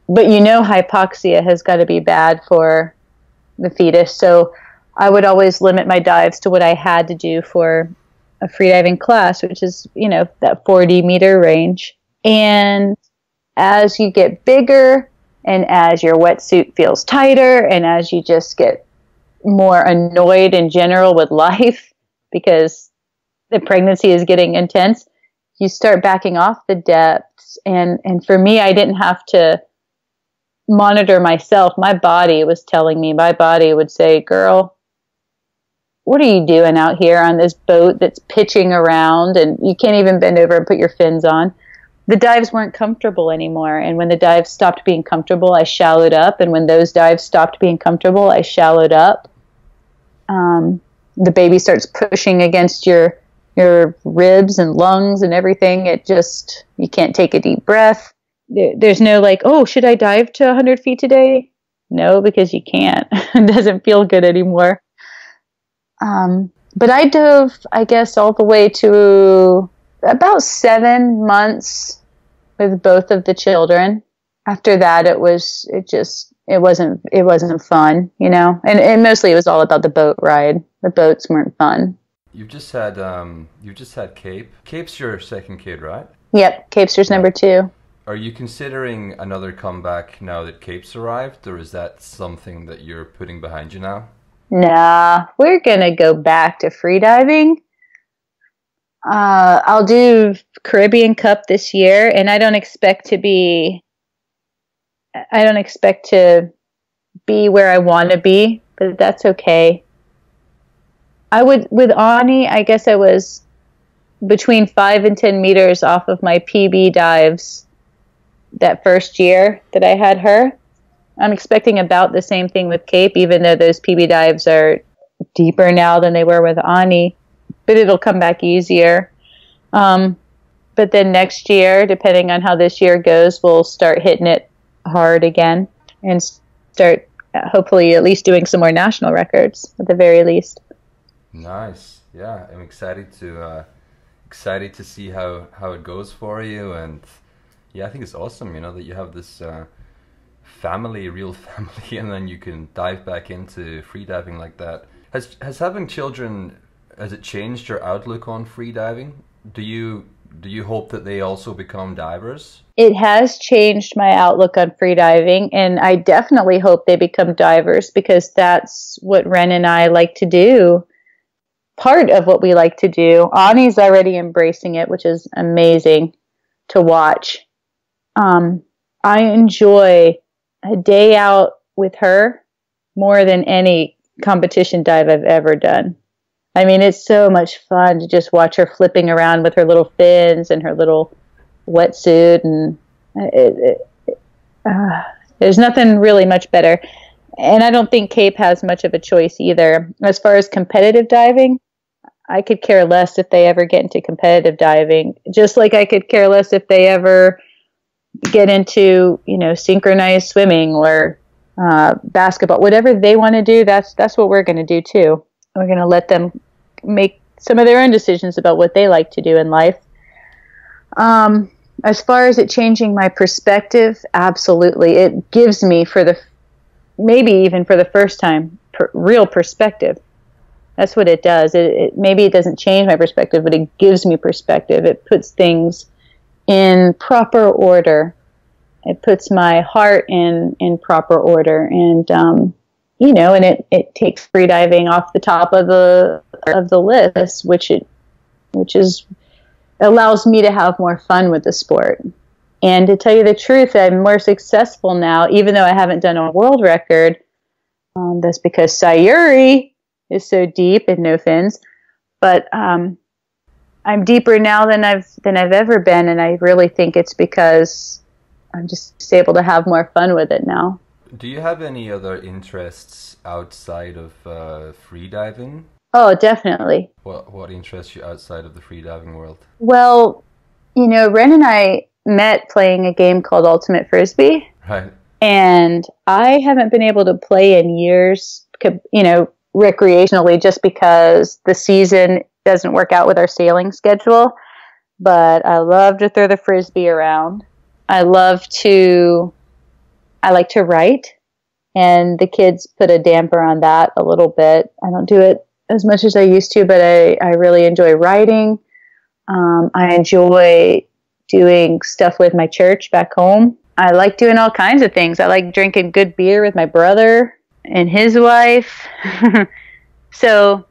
But hypoxia has got to be bad for the fetus. So I would always limit my dives to what I had to do for a freediving class, which is, that 40-meter range. And as you get bigger and as your wetsuit feels tighter and as you just get more annoyed in general with life because the pregnancy is getting intense, you start backing off the depths. And for me, I didn't have to monitor myself. My body was telling me, my body would say, girl, what are you doing out here on this boat that's pitching around and you can't even bend over and put your fins on? The dives weren't comfortable anymore. And when the dives stopped being comfortable, I shallowed up. And when those dives stopped being comfortable, I shallowed up. The baby starts pushing against your ribs and lungs and everything. You can't take a deep breath. There's no like, oh, should I dive to 100 feet today? No, because you can't. It doesn't feel good anymore. But I dove, I guess, all the way to about 7 months with both of the children. After that, it wasn't fun, you know, and mostly it was all about the boat ride. The boats weren't fun. You've just had Cape. Cape's your second kid, right? Yep, Cape's just number 2. Are you considering another comeback now that Cape's arrived, or is that something that you're putting behind you now? Nah, we're gonna go back to freediving. I'll do Caribbean Cup this year, and I don't expect to be where I want to be, but that's okay. With Ani, I guess I was between 5 and 10 meters off of my PB dives that first year that I had her. I'm expecting about the same thing with Cape, even though those PB dives are deeper now than they were with Ani, but it'll come back easier. But then next year, depending on how this year goes, we'll start hitting it hard again and start hopefully at least doing some more national records at the very least. Nice. Yeah, I'm excited to see how it goes for you. And yeah, I think it's awesome, you know, that you have this real family, and then you can dive back into freediving like that. Has having children, has it changed your outlook on freediving? Do you hope that they also become divers? It has changed my outlook on freediving, and I definitely hope they become divers because that's what Ren and I like to do. Part of what we like to do. Ani's already embracing it, which is amazing to watch. I enjoy a day out with her more than any competition dive I've ever done. I mean, it's so much fun to just watch her flipping around with her little fins and her little wetsuit, and there's nothing really much better. And I don't think Cape has much of a choice either. As far as competitive diving, I could care less if they ever get into competitive diving, just like I could care less if they ever get into, you know, synchronized swimming or basketball. Whatever they want to do, that's what we're going to do too. We're going to let them make some of their own decisions about what they like to do in life. As far as it changing my perspective, absolutely. It gives me, maybe even for the first time, real perspective. That's what it does. Maybe it doesn't change my perspective, but it gives me perspective. It puts things in proper order. It puts my heart in proper order, and you know, and it takes freediving off the top of the list, which allows me to have more fun with the sport. And to tell you the truth, I'm more successful now, even though I haven't done a world record. That's because Sayuri is so deep and no fins, but I'm deeper now than I've ever been, and I really think it's because I'm just able to have more fun with it now. Do you have any other interests outside of freediving? Oh, definitely. What interests you outside of the freediving world? Well, you know, Ren and I met playing a game called Ultimate Frisbee. Right. And I haven't been able to play in years, you know, recreationally, just because the season doesn't work out with our sailing schedule. But I love to throw the Frisbee around. I like to write, and the kids put a damper on that a little bit. I don't do it as much as I used to, but I really enjoy writing. I enjoy doing stuff with my church back home. I like doing all kinds of things. I like drinking good beer with my brother and his wife. So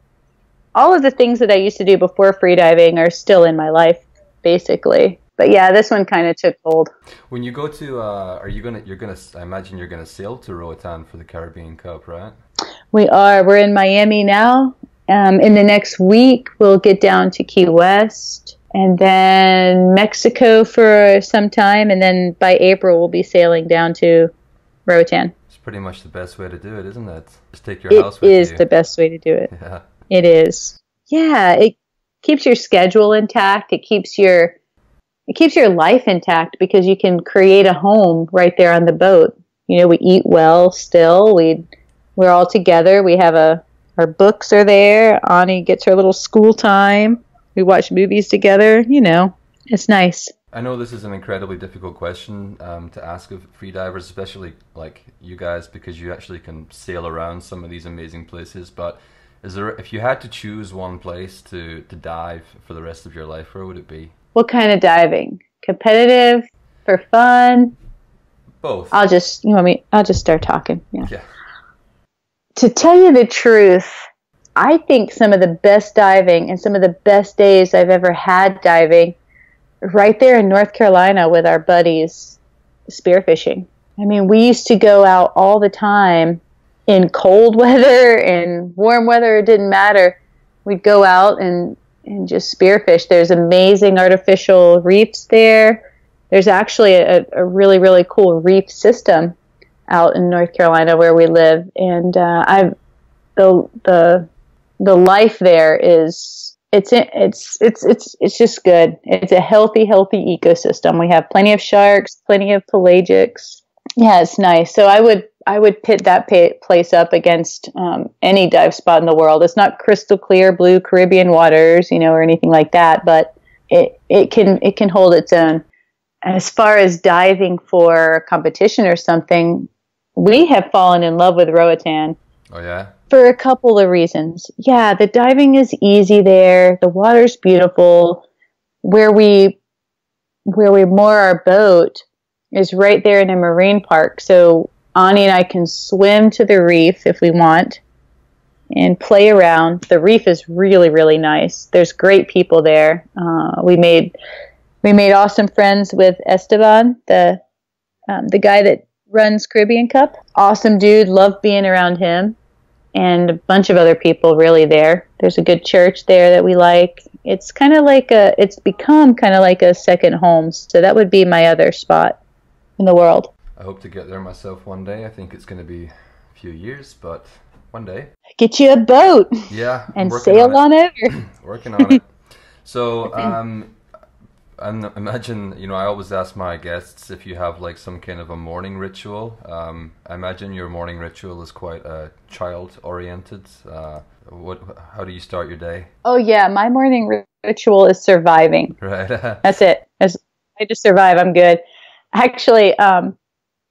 all of the things that I used to do before freediving are still in my life, basically. But yeah, this one kind of took hold. When you go to, I imagine you're gonna sail to Roatan for the Caribbean Cup, right? We are. We're in Miami now. In the next week, we'll get down to Key West and then Mexico for some time. And then by April, we'll be sailing down to Roatan. It's pretty much the best way to do it, isn't it? Just take your house with you. It is the best way to do it. Yeah. It is. Yeah, it keeps your schedule intact. It keeps your life intact because you can create a home right there on the boat. You know, we eat well still. We're all together. We have our books are there. Ani gets her little school time. We watch movies together. You know, it's nice. I know this is an incredibly difficult question to ask of freedivers, especially like you guys, because you actually can sail around some of these amazing places. But if you had to choose one place to dive for the rest of your life, where would it be? What kind of diving? Competitive? For fun? Both. I'll just start talking. Yeah. To tell you the truth, I think some of the best diving and some of the best days I've ever had diving right there in North Carolina with our buddies spearfishing. I mean, we used to go out all the time in cold weather and warm weather. It didn't matter. We'd go out and just spearfish. There's amazing artificial reefs there. There's actually a really, really cool reef system out in North Carolina where we live, and the life there is it's just good. It's a healthy ecosystem. We have plenty of sharks, plenty of pelagics. Yeah, it's nice. So I would pit that place up against any dive spot in the world. It's not crystal clear blue Caribbean waters, you know, or anything like that, but it can hold its own. As far as diving for competition or something, we have fallen in love with Roatan. Oh, yeah? For a couple of reasons. Yeah, the diving is easy there. The water's beautiful. Where we moor our boat is right there in a marine park. So Ani and I can swim to the reef if we want and play around. The reef is really, really nice. There's great people there. We made awesome friends with Esteban, the guy that runs Caribbean Cup. Awesome dude. Love being around him. And a bunch of other people really there. There's a good church there that we like. It's become kind of like a second home. So that would be my other spot in the world. I hope to get there myself one day. I think it's going to be a few years, but one day. Get you a boat. Yeah. And sail on over. Working on it. So, and imagine, you know, I always ask my guests if you have like some kind of a morning ritual. I imagine your morning ritual is quite child-oriented. How do you start your day? Oh yeah, my morning ritual is surviving. Right. That's it. I just survive. I'm good. Actually,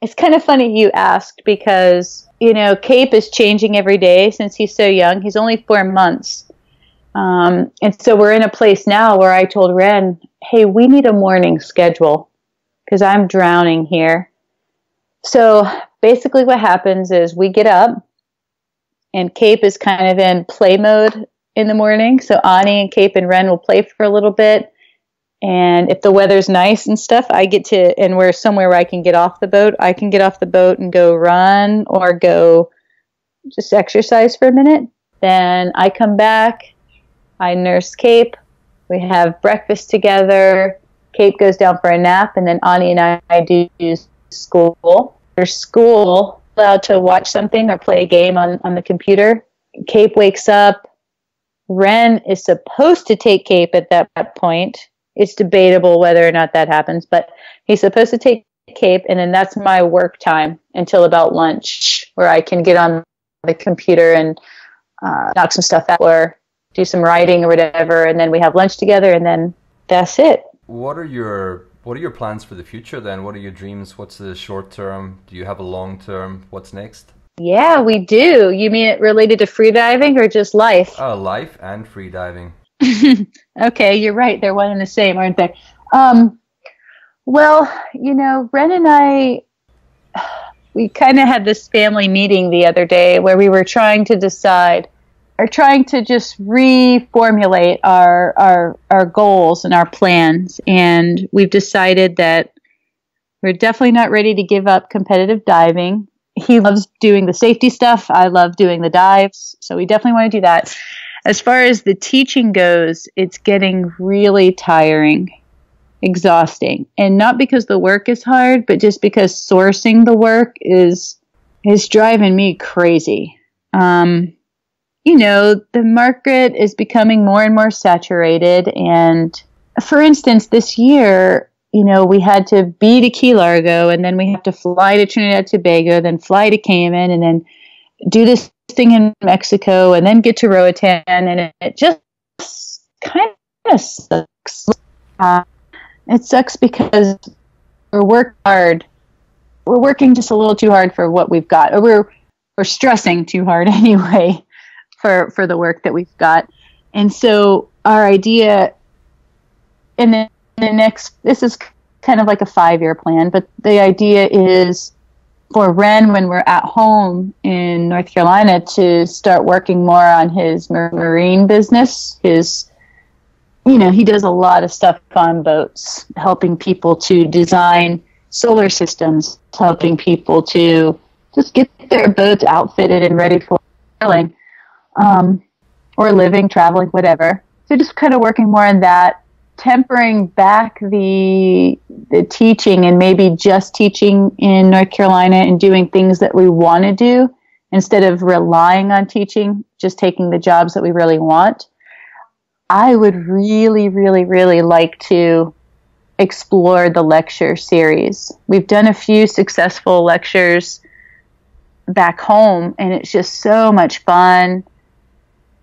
it's kind of funny you asked because, you know, Cape is changing every day since he's so young. He's only 4 months. And so we're in a place now where I told Ren, hey, we need a morning schedule because I'm drowning here. So basically what happens is we get up and Cape is kind of in play mode in the morning. So Ani and Cape and Ren will play for a little bit. And if the weather's nice and stuff, and we're somewhere where I can get off the boat, I can get off the boat and go run or go just exercise for a minute. Then I come back. I nurse Cape. We have breakfast together. Cape goes down for a nap, and then Ani and I do school. After school, allowed to watch something or play a game on the computer. Cape wakes up. Ren is supposed to take Cape at that point. It's debatable whether or not that happens, but he's supposed to take Cape, and then that's my work time until about lunch, where I can get on the computer and knock some stuff out or do some writing or whatever, and then we have lunch together, and then that's it. What are your plans for the future then? What are your dreams? What's the short term? Do you have a long term? What's next? Yeah, we do. You mean it related to freediving or just life? Life and freediving. Okay, you're right. They're one and the same, aren't they? Well, you know, Ren and I, we kind of had this family meeting the other day where we were trying to decide are trying to just reformulate our goals and our plans. And we've decided that we're definitely not ready to give up competitive diving. He loves doing the safety stuff. I love doing the dives. So we definitely want to do that. As far as the teaching goes, it's getting really tiring, exhausting. And not because the work is hard, but just because sourcing the work is driving me crazy. The market is becoming more and more saturated. And for instance, this year, we had to be to Key Largo, and then we have to fly to Trinidad and Tobago, then fly to Cayman, and then do this thing in Mexico, and then get to Roatan, and it just kind of sucks. It sucks because we're working just a little too hard for what we've got, or we're stressing too hard anyway for the work that we've got. And so our idea in the next, this is kind of like a 5-year plan, but the idea is for Ren, when we're at home in North Carolina, to start working more on his marine business. He does a lot of stuff on boats, helping people to design solar systems, helping people to just get their boats outfitted and ready for sailing, or living, traveling, whatever. So just kind of working more on that, tempering back the teaching, and maybe just teaching in North Carolina and doing things that we want to do instead of relying on teaching, just taking the jobs that we really want. I would really, really, really like to explore the lecture series. We've done a few successful lectures back home, and it's just so much fun.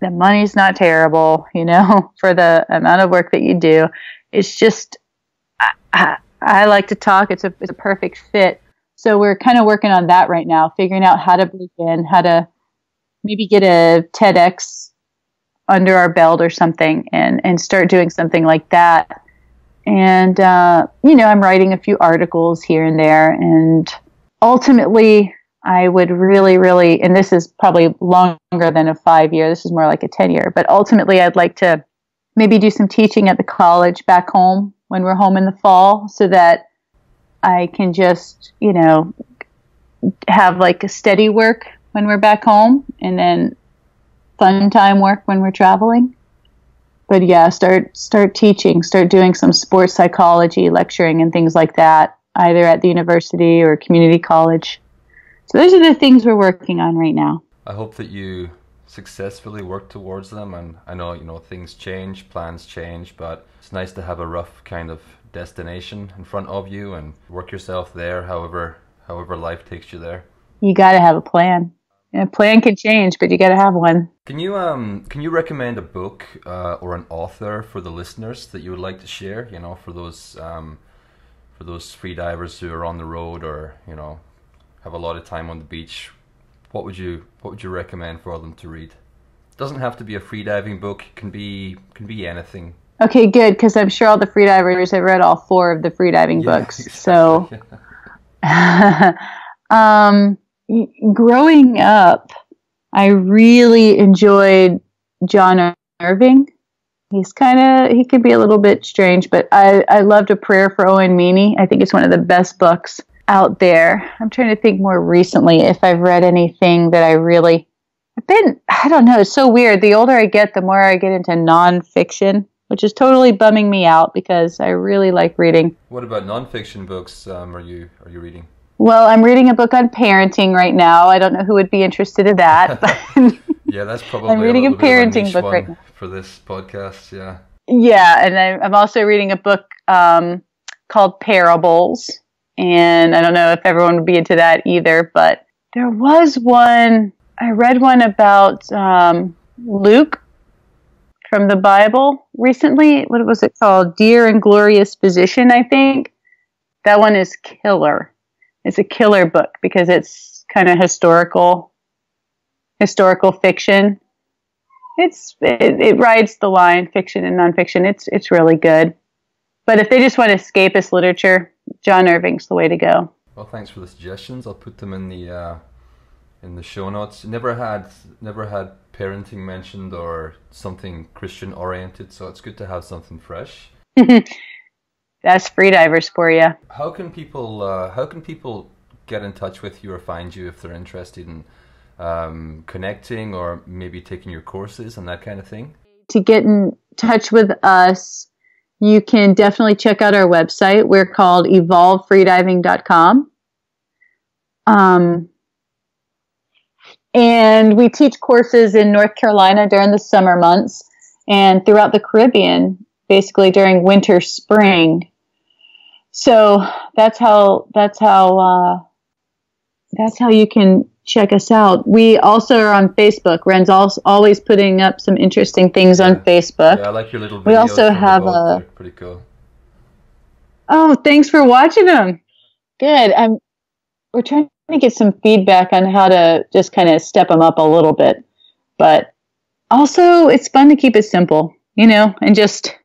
The money's not terrible, for the amount of work that you do. It's just, I like to talk. It's a perfect fit. So we're kind of working on that right now, figuring out how to break in, how to maybe get a TEDx under our belt or something, and start doing something like that. And, I'm writing a few articles here and there. And ultimately, I would really, really, and this is probably longer than a 5-year, this is more like a 10-year, but ultimately I'd like to maybe do some teaching at the college back home when we're home in the fall, so that I can just, have like a steady work when we're back home, and then fun time work when we're traveling. But yeah, start teaching, start doing some sports psychology lecturing and things like that, either at the university or community college. So those are the things we're working on right now. I hope that you successfully work towards them. And I know, things change, plans change, but it's nice to have a rough kind of destination in front of you and work yourself there, however life takes you there. You got to have a plan. And a plan can change, but you got to have one. Can you recommend a book or an author for the listeners that you would like to share? For those freedivers who are on the road, or have a lot of time on the beach. What would you recommend for them to read? It doesn't have to be a freediving book. It can be anything. Okay, good, because I'm sure all the freedivers have read all 4 of the freediving books. Exactly. So, growing up, I really enjoyed John Irving. He can be a little bit strange, but I loved A Prayer for Owen Meany. I think it's one of the best books out there. I'm trying to think more recently if I've read anything that I don't know, it's so weird. The older I get, the more I get into nonfiction, which is totally bumming me out because I really like reading. What about nonfiction books are you reading? Well, I'm reading a book on parenting right now. I don't know who would be interested in that. Yeah, that's probably I'm reading a parenting book right now for this podcast. Yeah. Yeah, and I'm also reading a book called Parables. And I don't know if everyone would be into that either, but there was one, I read one about Luke from the Bible recently. What was it called? Dear and Glorious Physician, I think. That one is killer. It's a killer book because it's kind of historical fiction. It rides the line, fiction and nonfiction. It's really good. But if they just want escapist literature, John Irving's the way to go. Well, thanks for the suggestions. I'll put them in the in the show notes. Never had parenting mentioned or something Christian oriented, so it's good to have something fresh. That's freedivers for you. How can people get in touch with you or find you if they're interested in connecting or maybe taking your courses and that kind of thing? To get in touch with us, you can definitely check out our website. We're called evolvefreediving.com. And we teach courses in North Carolina during the summer months and throughout the Caribbean, basically during winter, spring. So that's how you can check us out. We also are on Facebook. Ren's always putting up some interesting things on Facebook. Yeah, I like your little videos. We also have they're pretty cool. Oh, thanks for watching them. Good. We're trying to get some feedback on how to just kind of step them up a little bit. But also, it's fun to keep it simple, and just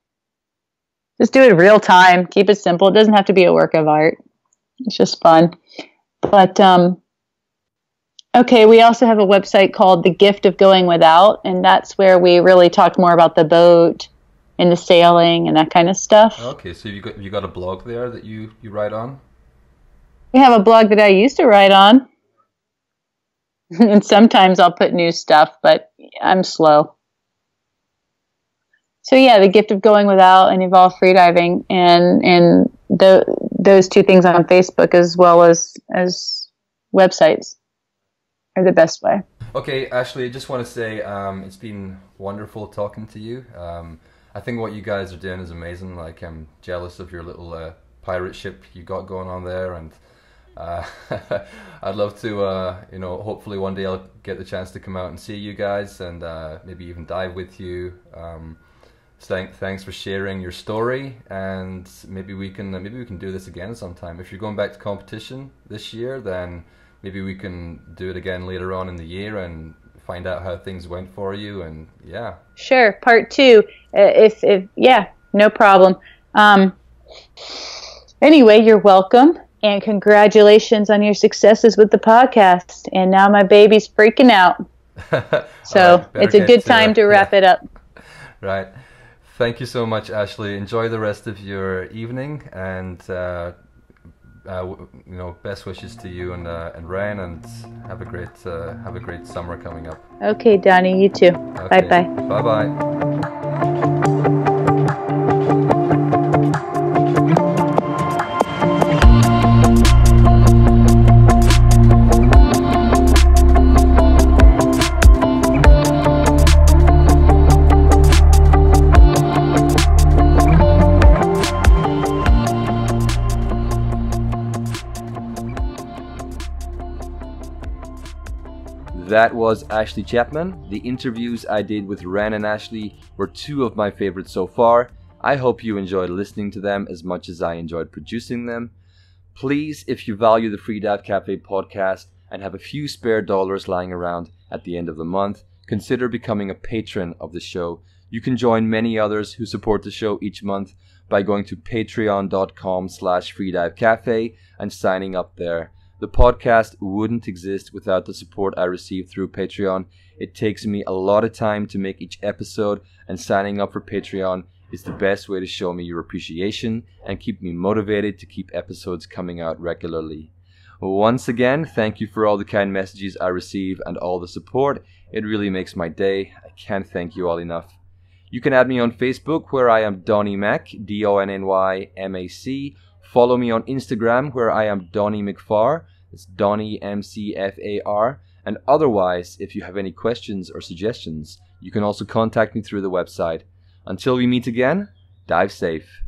do it real time. Keep it simple. It doesn't have to be a work of art. It's just fun. But, okay, we also have a website called The Gift of Going Without, and that's where we really talk more about the boat and the sailing and that kind of stuff. Okay, so you got a blog there that you write on? We have a blog that I used to write on. And sometimes I'll put new stuff, but I'm slow. So yeah, The Gift of Going Without and Evolve Freediving, and those two things on Facebook as well as websites are the best way. Okay, Ashley, I just want to say it's been wonderful talking to you. I think what you guys are doing is amazing. Like, I'm jealous of your little pirate ship you got going on there, and I'd love to, hopefully one day I'll get the chance to come out and see you guys and maybe even dive with you. Thanks for sharing your story, and maybe we can do this again sometime. If you're going back to competition this year, then maybe we can do it again later on in the year and find out how things went for you. And yeah, sure. Part 2, if no problem. Anyway, you're welcome, and congratulations on your successes with the podcast. And now my baby's freaking out, so right, it's a good time to wrap it up. Right. Thank you so much, Ashley. Enjoy the rest of your evening, and best wishes to you and Ren, and have a great summer coming up. Okay, Donnie, you too. Okay. Bye bye. Bye bye. That was Ashley Chapman. The interviews I did with Ren and Ashley were 2 of my favorites so far. I hope you enjoyed listening to them as much as I enjoyed producing them. Please, if you value the Freedive Café podcast and have a few spare dollars lying around at the end of the month, consider becoming a patron of the show. You can join many others who support the show each month by going to patreon.com/freedivecafe and signing up there. The podcast wouldn't exist without the support I receive through Patreon. It takes me a lot of time to make each episode, and signing up for Patreon is the best way to show me your appreciation and keep me motivated to keep episodes coming out regularly. Once again, thank you for all the kind messages I receive and all the support. It really makes my day. I can't thank you all enough. You can add me on Facebook, where I am Donny Mac, DonnyMac. Follow me on Instagram, where I am Donny McFar. It's Donny MCFAR. And otherwise, if you have any questions or suggestions, you can also contact me through the website. Until we meet again, dive safe.